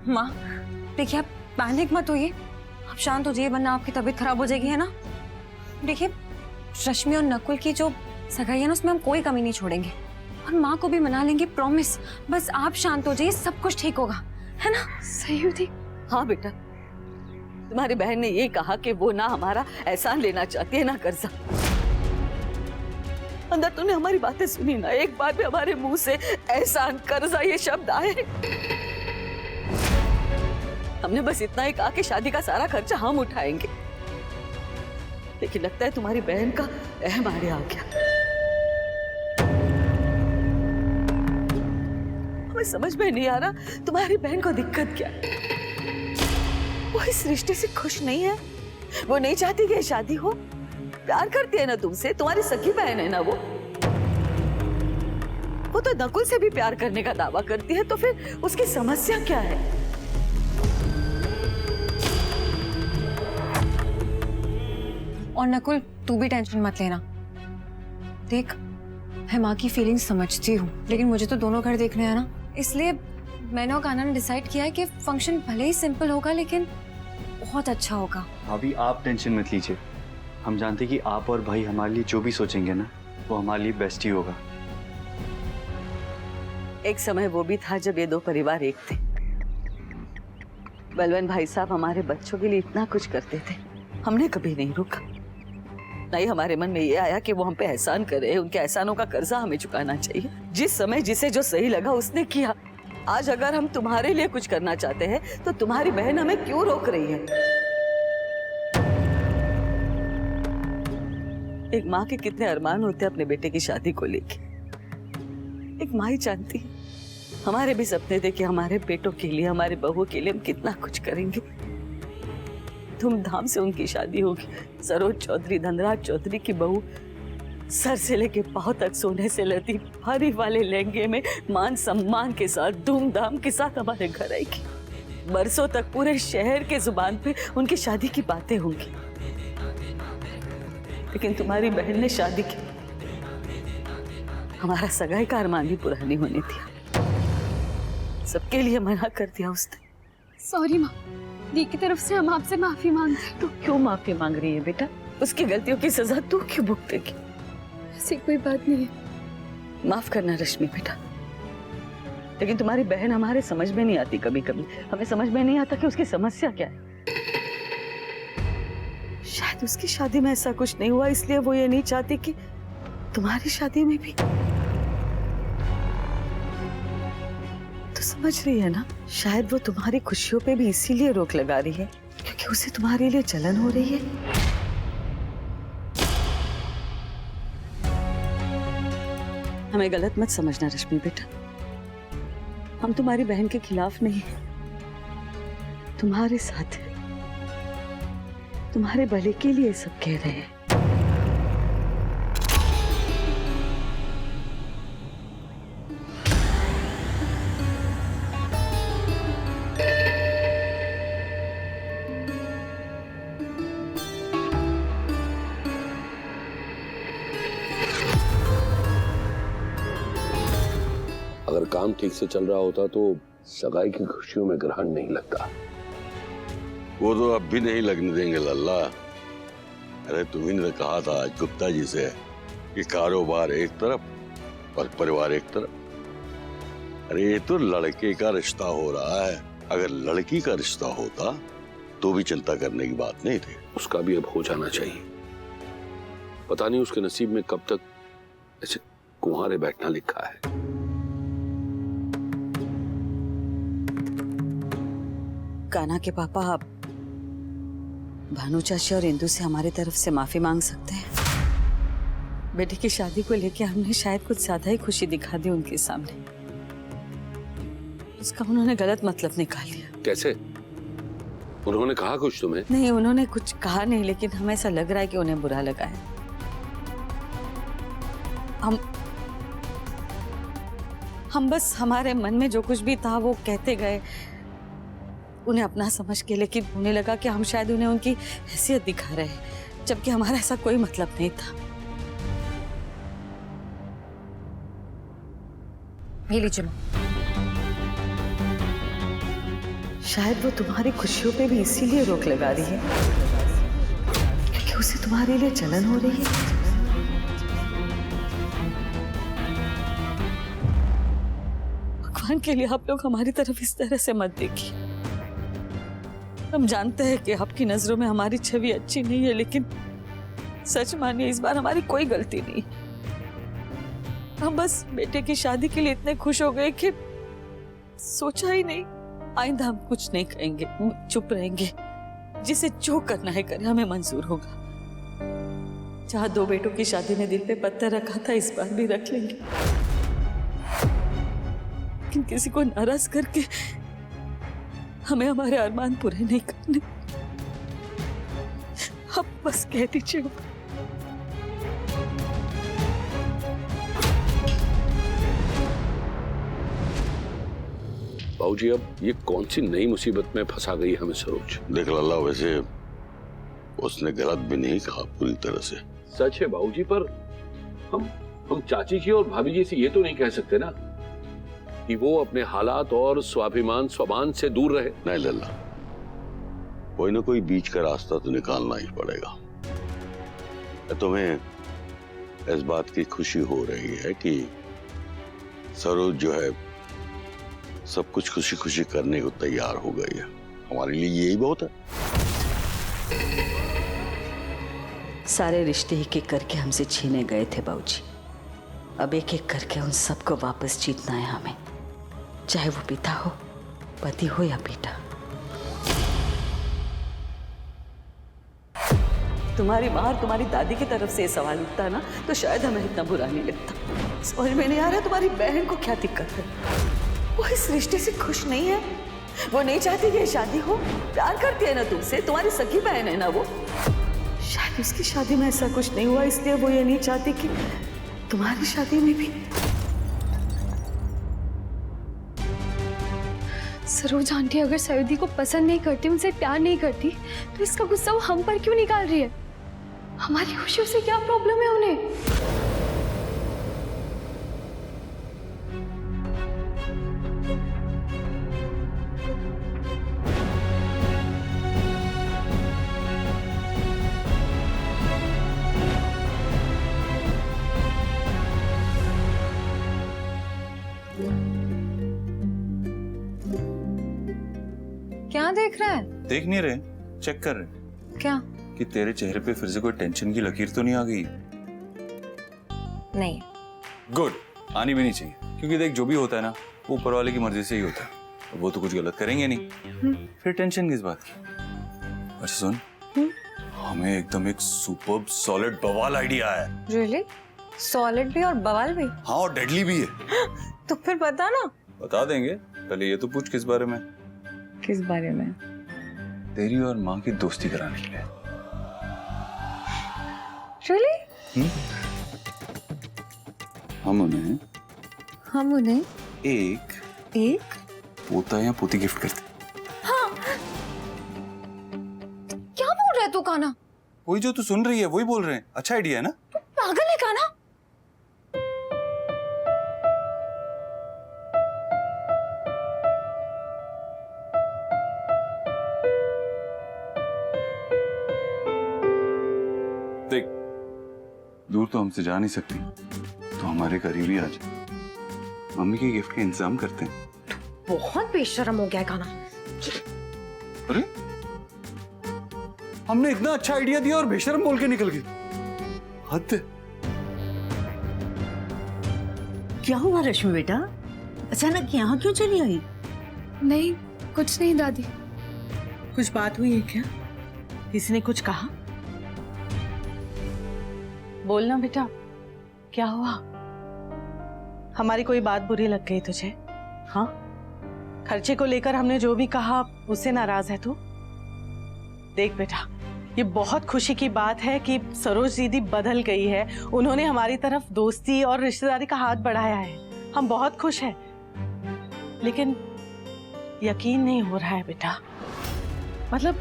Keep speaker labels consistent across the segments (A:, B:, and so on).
A: माँ देखिए, आप पैनिक मत होइए, आप शांत हो जाइए, वरना आपकी तबीयत खराब हो जाएगी, है ना। देखिए, रश्मि और नकुल की जो सगाई है ना, उसमें हम कोई कमी नहीं छोड़ेंगे और माँ को भी मना लेंगे, प्रॉमिस। बस आप शांत हो जाइए, सब कुछ ठीक होगा, है ना।
B: सही थी।
C: हाँ बेटा, तुम्हारी बहन ने ये कहा कि वो ना हमारा एहसान लेना चाहती है ना कर्जा। अंदर तूने हमारी बातें सुनी ना, एक बार भी हमारे मुंह से एहसान कर्जा ये शब्द आए? हमने बस इतना ही कहा कि शादी का सारा खर्चा हम उठाएंगे, लेकिन लगता है तुम्हारी बहन का अहम आड़े आ गया। हमें समझ में नहीं आ रहा तुम्हारी बहन को दिक्कत क्या है। वो इस रिश्ते से खुश नहीं है, वो नहीं चाहती कि ये शादी हो। प्यार करती है ना तुमसे, तुम्हारी सगी बहन है ना वो तो नकुल से भी प्यार करने का दावा करती है, तो फिर उसकी समस्या क्या है?
A: और नकुल, तू भी टेंशन मत लेना। देख, मैं माँ की फीलिंग्स समझती हूँ, लेकिन मुझे तो दोनों घर देखने हैं ना, इसलिए मैंने और कान्हा ने डिसाइड किया है कि फंक्शन भले ही सिंपल होगा, लेकिन बहुत अच्छा होगा।
D: भाभी आप टेंशन मत लीजिए, हम जानते हैं कि आप और भाई हमारे लिए जो भी सोचेंगे ना, वो हमारे लिए बेस्ट ही होगा।
C: एक समय वो भी था जब ये दो परिवार एक थे। बलवन भाई साहब हमारे बच्चों के लिए इतना कुछ करते थे, हमने कभी नहीं रोका। नहीं, हमारे मन में ये आया कि वो हम पे एहसान करे, उनके एहसानों का कर्जा हमें चुकाना चाहिए। जिस समय जिसे जो सही लगा उसने किया। आज अगर हम तुम्हारे लिए कुछ करना चाहते हैं तो तुम्हारी बहन हमें क्यों रोक रही है? एक माँ के कितने अरमान होते हैं अपने बेटे की शादी को लेके। एक माँ ही जानती है। हमारे भी सपने थे कि हमारे बेटों के लिए, हमारे बहुओं के लिए हम कितना कुछ करेंगे। धूमधाम से उनकी शादी होगी। सरोज चौधरी, धनराज चौधरी की बहू सर से लेके पांव तक सोने से लदी भारी वाले लहंगे में मान सम्मान के साथ, धूमधाम के साथ हमारे घर आएगी। बरसों तक पूरे शहर के जुबान पे उनकी शादी की बातें होंगी। लेकिन तुम्हारी बहन ने शादी की, हमारा सगाई का अरमान भी पूरा नहीं होने दिया। सबके लिए मना कर दिया उसने।
B: सॉरी माँ, दी की तरफ से हम आपसे माफी मांगते हैं।
C: तू क्यों माफी मांग रही है बेटा? उसकी गलतियों की सजा तू क्यों भुगतेगी?
B: ऐसी कोई बात नहीं है।
C: माफ करना रश्मि बेटा, लेकिन तुम्हारी बहन हमारे समझ में नहीं आती। कभी कभी हमें समझ में नहीं आता कि उसकी समस्या क्या है। शायद उसकी शादी में ऐसा कुछ नहीं हुआ, इसलिए वो ये नहीं चाहती कि तुम्हारी शादी में भी। तो समझ रही है ना, शायद वो तुम्हारी खुशियों पे भी इसीलिए रोक लगा रही है क्योंकि उसे तुम्हारे लिए जलन हो रही है। हमें गलत मत समझना रश्मि बेटा, हम तुम्हारी बहन के खिलाफ नहीं हैं, तुम्हारे साथ हैं, तुम्हारे भले के लिए सब कह रहे हैं।
E: अगर काम ठीक से चल रहा होता तो सगाई की खुशियों में ग्रहण नहीं लगता।
F: वो तो अब भी नहीं लगने देंगे लल्ला। अरे तुम्ही ने कहा था आज गुप्ता जी से कि कारोबार एक तरफ और परिवार एक तरफ। अरे ये तो लड़के का रिश्ता हो रहा है, अगर लड़की का रिश्ता होता तो भी चिंता करने की बात नहीं थी।
E: उसका भी अब हो जाना चाहिए। पता नहीं उसके नसीब में कब तक ऐसे कुंवारे बैठना लिखा है।
C: कान्हा के पापा, आप भानु चाची और इंदु से हमारी तरफ से माफी मांग सकते हैं। बेटी की शादी को लेके हमने शायद कुछ ज्यादा ही खुशी दिखा दी उनके सामने। उसका उन्होंने गलत मतलब निकाल लिया।
E: कैसे? उन्होंने कहा कुछ तुम्हें?
C: नहीं, उन्होंने कुछ कहा नहीं, लेकिन हमें ऐसा लग रहा है कि उन्हें बुरा लगा है। हम बस हमारे मन में जो कुछ भी था वो कहते गए उन्हें अपना समझ के, लेकिन उन्हें लगा कि हम शायद उन्हें उनकी हैसियत दिखा रहे हैं, जबकि हमारा ऐसा कोई मतलब नहीं था।
A: ये लीजिए।
C: शायद वो तुम्हारी खुशियों पे भी इसीलिए रोक लगा रही है क्योंकि उसे तुम्हारे लिए जलन हो रही है। भगवान के लिए आप लोग हमारी तरफ इस तरह से मत देखिए। हम जानते हैं कि आपकी नजरों में हमारी छवि अच्छी नहीं है, लेकिन सच मानिए इस बार हमारी कोई गलती नहीं। हम बस बेटे की शादी के लिए इतने खुश हो गए कि सोचा ही नहीं। आइंदा हम कुछ नहीं कहेंगे, चुप रहेंगे। जिसे जो करना है करे, हमें मंजूर होगा। जहां 2 बेटों की शादी में दिल पे पत्थर रखा था, इस बार भी रख लेंगे। लेकिन किसी को नाराज करके हमें हमारे अरमान पूरे नहीं करने। अब बस कह दीजिए।
E: बाबूजी, अब ये कौन सी नई मुसीबत में फंसा गई हमें सरोज?
F: देख लल्ला, वैसे उसने गलत भी नहीं कहा पूरी तरह से।
E: सच है बाबूजी, पर हम चाची जी और भाभी जी से ये तो नहीं कह सकते ना कि वो अपने हालात और स्वाभिमान स्वबान से दूर रहे।
F: नहीं लल्ला, कोई ना कोई बीच का रास्ता तो निकालना ही पड़ेगा। तुम्हें इस बात की खुशी हो रही है कि सरोज जो है सब कुछ खुशी खुशी करने को तैयार हो गई है। हमारे लिए यही बहुत है।
C: सारे रिश्ते एक एक करके हमसे छीने गए थे बाबूजी। अब एक एक करके उन सबको वापस जीतना है हमें, चाहे वो पिता हो, पति हो या बेटा। तुम्हारी माँ और तुम्हारी दादी की तरफ से ये सवाल उठता ना, तो शायद हमें इतना बुरा नहीं लगता। समझ में नहीं आ रहा तुम्हारी बहन को क्या दिक्कत है। वो इस रिश्ते से खुश नहीं है। वो नहीं चाहती कि ये शादी हो। प्यार करती है ना तुमसे, तुम्हारी सगी बहन है ना वो। शायद उसकी शादी में ऐसा कुछ नहीं हुआ, इसलिए वो ये नहीं चाहती कि तुम्हारी शादी में भी।
B: सरोज आंटी अगर सयुदी को पसंद नहीं करती, उनसे प्यार नहीं करती, तो इसका गुस्सा वो हम पर क्यों निकाल रही है? हमारी खुशियों से क्या प्रॉब्लम है उन्हें?
A: क्या देख रहा है?
G: देख नहीं रहे, चेक कर रहे
A: क्या?
G: कि तेरे चेहरे पे फिर से कोई टेंशन की लकीर तो नहीं आ गई।
A: नहीं।
G: गुड, आनी भी नहीं चाहिए, क्योंकि देख जो भी होता है ना वो ऊपर वाले की मर्जी से ही होता है। वो तो कुछ गलत करेंगे नहीं, फिर टेंशन किस बात की। अच्छा सुन, हमें एकदम एक सुपर्ब सॉलिड बवाल आइडिया है।
A: रियली? सॉलिड भी और बवाल भी?
G: हाँ, और डेडली भी है।
A: तो फिर बता ना।
G: बता देंगे, पहले ये तो पूछ किस बारे में।
A: किस बारे में?
G: तेरी और माँ की दोस्ती कराने के लिए।
A: रियली?
G: हम उन्हें एक पोता या पोती गिफ्ट करते।
A: क्या बोल रहा है तू काना?
G: वही जो तू सुन रही है वही बोल रहे हैं। अच्छा आइडिया है ना?
A: पागल है काना?
G: देख, दूर तो हमसे जा नहीं सकती, तो हमारे करीब ही आ जा। मम्मी के गिफ्ट का इंतजाम करते हैं।
A: बहुत बेशर्म हो गया है काना।
G: अरे, हमने इतना अच्छा आइडिया दिया और बेशर्म बोल के निकल गई। हद है।
H: क्या हुआ रश्मि बेटा, अचानक यहाँ क्यों चली आई?
B: नहीं, कुछ नहीं दादी।
H: कुछ बात हुई है क्या? किसी ने कुछ कहा? बोलना बेटा, क्या हुआ? हमारी कोई बात बुरी लग गई तुझे? हाँ, खर्चे को लेकर हमने जो भी कहा उससे नाराज है तू? देख बेटा, ये बहुत खुशी की बात है कि सरोज दीदी बदल गई है। उन्होंने हमारी तरफ दोस्ती और रिश्तेदारी का हाथ बढ़ाया है। हम बहुत खुश हैं। लेकिन यकीन नहीं हो रहा है बेटा। मतलब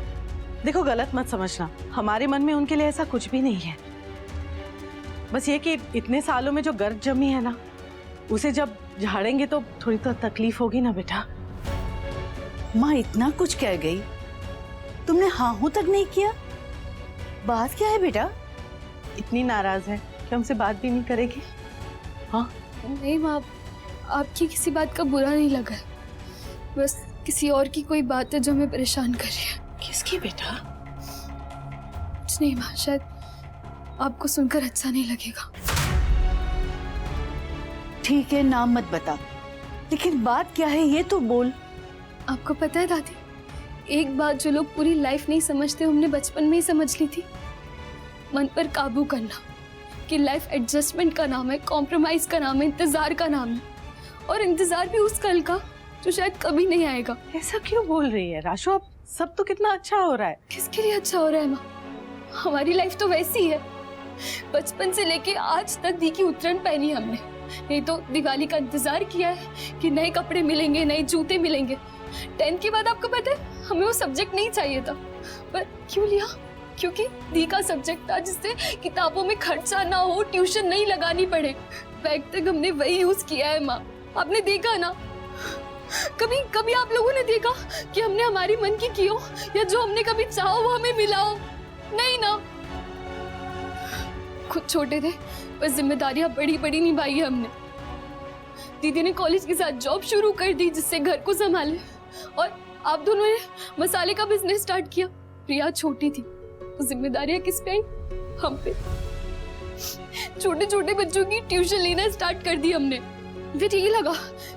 H: देखो, गलत मत समझना, हमारे मन में उनके लिए ऐसा कुछ भी नहीं है। बस ये कि इतने सालों में जो गर्द जमी है ना, उसे जब झाड़ेंगे तो थोड़ी तो तकलीफ होगी ना बेटा। माँ इतना कुछ कह गई, तुमने हाँ हूं तक नहीं किया। बात क्या है बेटा? इतनी नाराज है कि हमसे बात भी नहीं करेगी? हाँ
B: नहीं माँ, आपकी किसी बात का बुरा नहीं लगा है, बस किसी और की कोई बात है जो हमें परेशान कर रही है।
H: किसकी बेटा?
B: कुछ नहीं माँ, शायद आपको सुनकर अच्छा नहीं लगेगा।
H: ठीक है, नाम मत बता, लेकिन बात क्या है ये तो बोल।
B: आपको पता है दादी, एक बात जो लोग पूरी लाइफ नहीं समझते हमने बचपन में ही समझ ली थी। मन पर काबू करना, कि लाइफ एडजस्टमेंट का नाम है, कॉम्प्रोमाइज का नाम है, इंतजार का नाम है, और इंतजार भी उस कल का जो शायद कभी नहीं आएगा।
H: ऐसा क्यों बोल रही है राशु? अब सब तो कितना अच्छा हो रहा है।
B: किसके लिए अच्छा हो रहा है माँ? हमारी लाइफ तो वैसी है, बचपन से लेके आज तक दी की उतरन पहनी हमने। नहीं तो दिवाली का इंतजार किया है कि नए कपड़े मिलेंगे, नए जूते मिलेंगे। 10th के बाद आपको पता है हमें वो सब्जेक्ट नहीं चाहिए था, पर क्यों लिया? क्योंकि दी का सब्जेक्ट था जिससे किताबों में खर्चा ना हो, ट्यूशन नहीं लगानी पड़े। बैग तक हमने वही यूज किया है माँ, आपने देखा ना? कभी कभी आप लोगों ने देखा कि हमने हमारी मन की की हो, या जो हमने कभी चाहा वो हमें मिला हो? नहीं ना। खुद छोटे थे, बस जिम्मेदारियां बड़ी बड़ी निभाई है हमने। दीदी ने कॉलेज के साथ जॉब शुरू कर दी जिससे घर को संभाले, और आप दोनों ने मसाले का बिजनेस स्टार्ट किया। प्रिया छोटी थी, तो जिम्मेदारियां किस पे आई? हम पे। छोटे छोटे बच्चों की ट्यूशन लेना स्टार्ट कर दी हमने। फिर यही लगा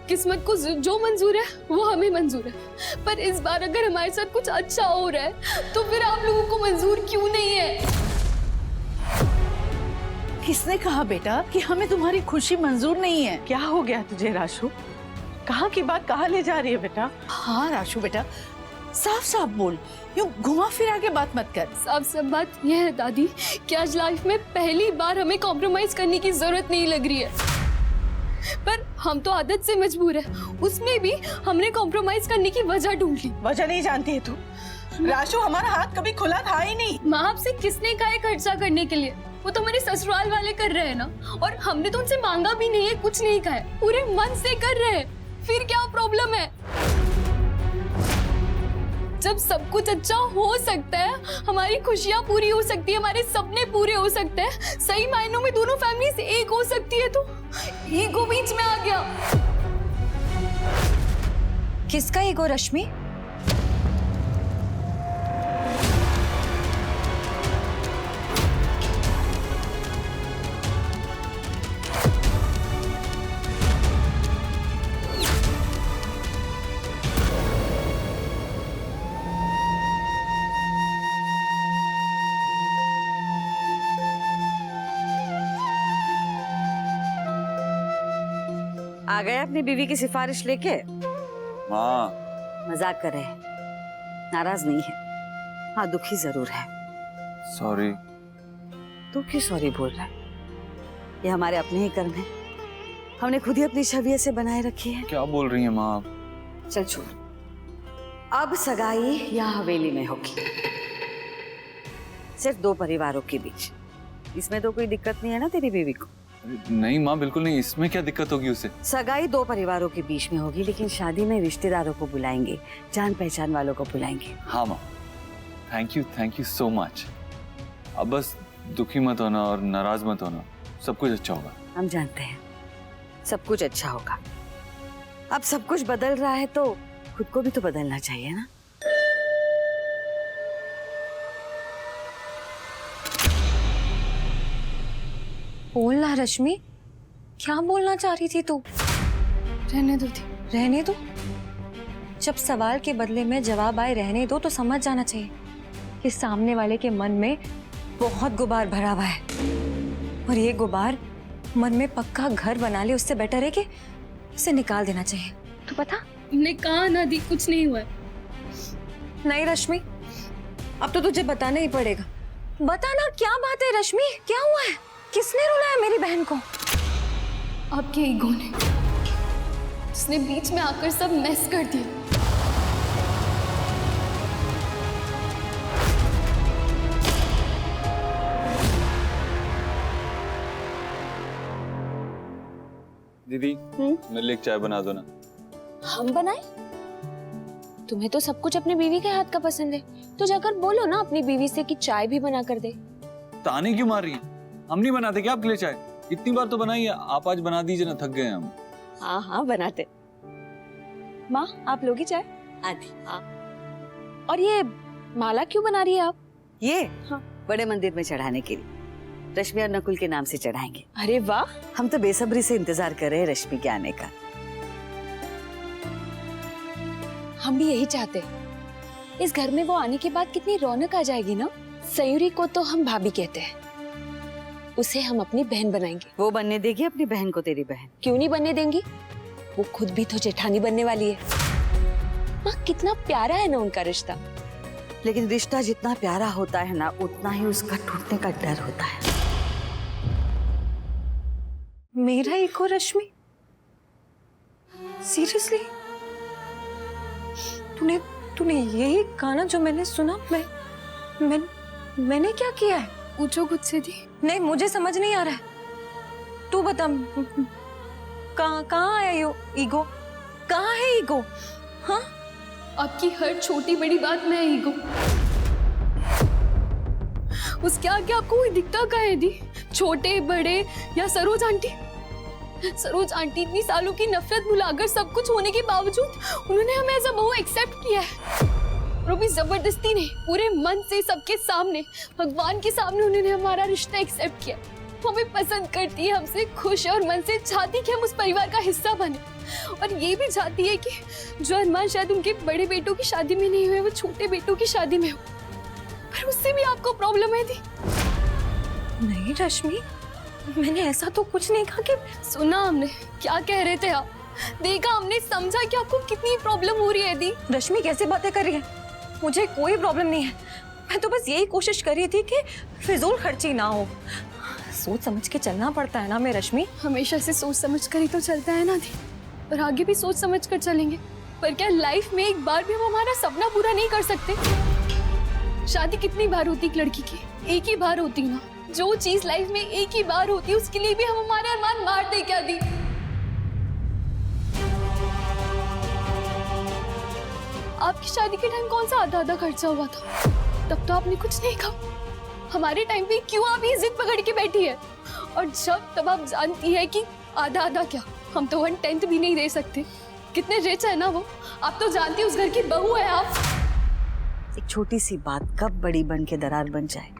B: किस्मत को जो मंजूर है वो हमें मंजूर है, पर इस बार अगर हमारे साथ कुछ अच्छा हो रहा है तो फिर आप लोगों को मंजूर क्यों नहीं है?
H: किसने कहा बेटा कि हमें तुम्हारी खुशी मंजूर नहीं है? क्या हो गया तुझे राशु? कहाँ की बात कहाँ ले जा रही है बेटा? हाँ राशु बेटा, साफ साफ बोल, यूं घुमा फिरा के बात मत कर।
B: साफ साफ बात यह है दादी कि आज लाइफ में पहली बार हमें कॉम्प्रोमाइज करने की जरूरत नहीं लग रही है, पर हम तो आदत से मजबूर है। उसमें भी हमने कॉम्प्रोमाइज करने की वजह ढूंढ ली।
H: वजह नहीं जानती है तू? राशु, हमारा हाथ कभी खुला था ही नहीं।
B: माँ आपसे किसने कहा है खर्चा करने के लिए? वो तो मेरे ससुराल वाले कर रहे हैं ना, और हमने तो उनसे मांगा भी नहीं है, कुछ नहीं कहा है, पूरे मन से कर रहे हैं। फिर क्या प्रॉब्लम है? जब सब कुछ अच्छा हो सकता है, हमारी खुशियाँ पूरी हो सकती है, हमारे सपने पूरे हो सकते हैं, सही मायनों में दोनों फैमिलीज एक हो सकती है, तो ईगो बीच में आ गया।
A: किसका ईगो रश्मि? आ गए अपनी बीवी की सिफारिश लेके?
G: माँ,
A: मजाक कर रहे हैं, नाराज नहीं है। हाँ, दुखी जरूर है।
G: सॉरी।
A: तू क्यों सॉरी बोल रहा है? ये हमारे अपने ही कर्म है, हमने खुद ही अपनी छवि ऐसे बनाए रखी है।
G: क्या बोल रही हैं माँ आप?
A: चल छोड़, अब सगाई यहाँ हवेली में होगी, सिर्फ 2 परिवारों के बीच। इसमें तो कोई दिक्कत नहीं है ना तेरी बीवी को?
G: नहीं माँ, बिल्कुल नहीं। इसमें क्या दिक्कत होगी उसे?
A: सगाई 2 परिवारों के बीच में होगी, लेकिन शादी में रिश्तेदारों को बुलाएंगे, जान पहचान वालों को बुलाएंगे।
G: हाँ माँ, थैंक यू सो मच। अब बस दुखी मत होना और नाराज मत होना, सब कुछ अच्छा होगा।
A: हम जानते हैं सब कुछ अच्छा होगा। अब सब कुछ बदल रहा है तो खुद को भी तो बदलना चाहिए ना। बोलना रश्मि, क्या बोलना चाह रही थी तू?
B: रहने दो थी।
A: रहने दो? जब सवाल के बदले में जवाब आए रहने दो, तो समझ जाना चाहिए कि सामने वाले के मन में बहुत गुबार भरा हुआ है, और ये गुबार मन में पक्का घर बना ले, उससे बेटर है कि उसे निकाल देना चाहिए। तू पता?
B: हमने कहा ना दी, कुछ नहीं हुआ।
A: नहीं रश्मि, अब तो तुझे बताना ही पड़ेगा। बताना, क्या बात है रश्मि, क्या हुआ है? किसने रुलाया मेरी बहन को?
B: आपके ईगो ने, उसने बीच में आकर सब मेस कर दिया।
G: दीदी, मेरे लिए एक चाय बना दो ना।
A: हम बनाए?
B: तुम्हें तो सब कुछ अपनी बीवी के हाथ का पसंद है, तो जाकर बोलो ना अपनी बीवी से कि चाय भी बना कर दे।
G: ताने क्यों मार रही हैं? हम नहीं बनाते क्या आपके लिए चाय? इतनी बार तो बनाई है, आप आज बना दीजिए ना, थक गए हैं हम।
A: हाँ हाँ बनाते। माँ आप लोगी चाय?
C: आदि
B: हाँ। और ये माला क्यों बना रही है आप?
C: ये
B: हाँ।
C: बड़े मंदिर में चढ़ाने के लिए रश्मि और नकुल के नाम से चढ़ाएंगे।
B: अरे वाह,
C: हम तो बेसब्री से इंतजार कर रहे हैं रश्मि के आने का।
B: हम भी यही चाहते हैं। इस घर में वो आने के बाद कितनी रौनक आ जाएगी ना। सयूरी को तो हम भाभी कहते हैं, उसे हम अपनी बहन बनाएंगे।
C: वो बनने देगी अपनी बहन को तेरी बहन?
B: क्यों नहीं बनने देंगी, वो खुद भी तो जेठानी बनने वाली है। माँ कितना प्यारा है ना उनका रिश्ता।
C: लेकिन रिश्ता जितना प्यारा होता है ना, उतना ही उसका टूटने का डर होता है।
A: मेरा ईगो रश्मि? सीरियसली? तूने यही गाना जो मैंने सुना, मैंने क्या किया है?
B: पूछो खुद से दी।
A: नहीं मुझे समझ नहीं आ रहा है, तू बता। कहाँ है ये ईगो? कहाँ है ईगो? हाँ
B: आपकी हर छोटी बड़ी बात में ईगो। उसके आगे आपको कोई दिखता का है दी? छोटे बड़े या सरोज आंटी? सरोज आंटी इतनी सालों की नफरत भुलाकर सब कुछ होने के बावजूद उन्होंने हमें एज अ बहू एक्सेप्ट किया है, और भी जबरदस्ती नहीं, पूरे मन से सबके सामने, भगवान के सामने उन्होंने हमारा रिश्ता एक्सेप्ट किया। वो हमें पसंद करती है, हमसे खुश है और मन से चाहती कि हम उस परिवार का हिस्सा बने, और ये भी चाहती है कि जो अरमान शायद उनके बड़े बेटों की शादी में नहीं हुए, वो छोटे बेटों की शादी में हो। पर उससे भी आपको प्रॉब्लम है दी?
A: नहीं रश्मि, मैंने ऐसा तो कुछ नहीं कहा। कि
B: सुना हमने क्या कह रहे थे आप, देखा हमने, समझा कि आपको कितनी प्रॉब्लम हो रही है दी।
A: रश्मि कैसे बातें कर रही है? मुझे कोई प्रॉब्लम नहीं है, मैं तो बस यही कोशिश कर रही थी कि फिजूल खर्ची ना हो। सोच समझ के चलना पड़ता है ना मैं रश्मि।
B: हमेशा से सोच समझ कर ही तो चलता है ना दी, और आगे भी सोच समझ कर चलेंगे। पर क्या लाइफ में एक बार भी हम हमारा सपना पूरा नहीं कर सकते? शादी कितनी बार होती एक लड़की की? एक ही बार होती ना। जो चीज लाइफ में एक ही बार होती है उसके लिए भी हम हमारे अरमान मार दे क्या दी? आपकी शादी के टाइम कौन सा आधा आधा खर्चा हुआ था? तब तो आपने कुछ नहीं कहा। हमारे टाइम पे क्यों आप ये जिद पकड़ के बैठी है? और जब तब आप जानती है कि आधा आधा क्या, हम तो 1/10 भी नहीं दे सकते। कितने रिच है ना वो, आप तो जानती है उस घर की बहू है आप।
C: एक छोटी सी बात कब बड़ी बन के दरार बन जाए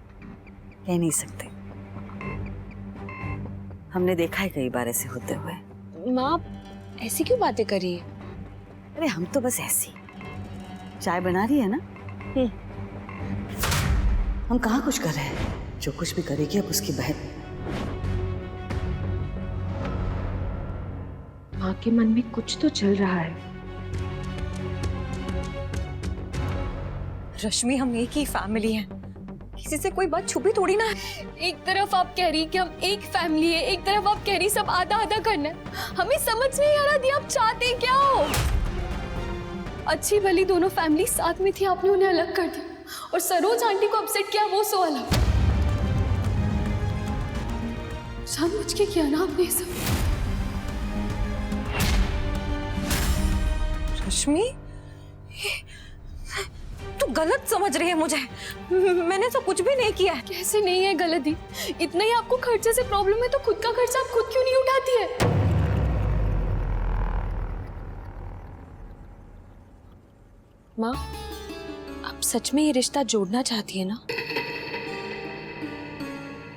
C: कह नहीं सकते। हमने देखा है कई बार ऐसे होते हुए।
B: माँ ऐसी क्यों बातें कर रही है?
C: अरे हम तो बस ऐसी चाय बना रही है ना। हम कहाँ कुछ कर रहे हैं, जो कुछ भी करेगी अब उसकी बहन।
I: माँ के मन में कुछ तो चल रहा है।
A: रश्मि हम एक ही फैमिली हैं, किसी से कोई बात छुपी थोड़ी ना है।
B: एक तरफ आप कह रही कि हम एक फैमिली है, एक तरफ आप कह रही सब आधा आधा करना है। हमें समझ नहीं आ रहा दी आप चाहते क्या हो? अच्छी भली दोनों फैमिली साथ में थी, आपने उन्हें अलग कर दिया, और सरोज आंटी को अपसेट किया, वो सो अलग। जानबूझ के किया ना आपने सब।
A: रश्मि तू गलत समझ रही है मुझे, मैंने तो कुछ भी नहीं किया है।
B: कैसे नहीं है गलती? इतना ही आपको खर्चे से प्रॉब्लम है तो खुद का खर्चा आप खुद क्यों नहीं उठाती है? माँ आप सच में ये रिश्ता जोड़ना चाहती है ना?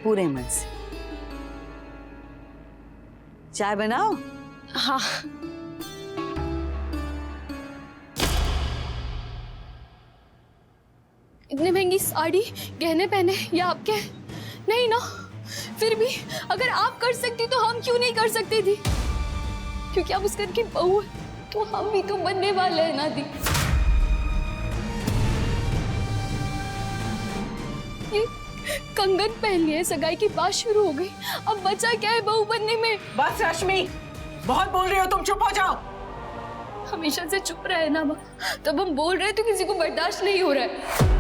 C: पूरे मन से। चाय बनाओ।
B: हाँ। इतनी महंगी साड़ी गहने पहने या आपके नहीं ना? फिर भी अगर आप कर सकती तो हम क्यों नहीं कर सकते थी? क्योंकि आप उस घर की बहू है, तो हम भी तो बनने वाले हैं ना दी। ये कंगन पहन लिए, सगाई की बात शुरू हो गई, अब बचा क्या है बहू बनने में?
H: बस रश्मि, बहुत बोल रही हो तुम, चुप हो जाओ।
B: हमेशा से चुप रहे ना माँ, तब हम बोल रहे तो किसी को बर्दाश्त नहीं हो रहा है।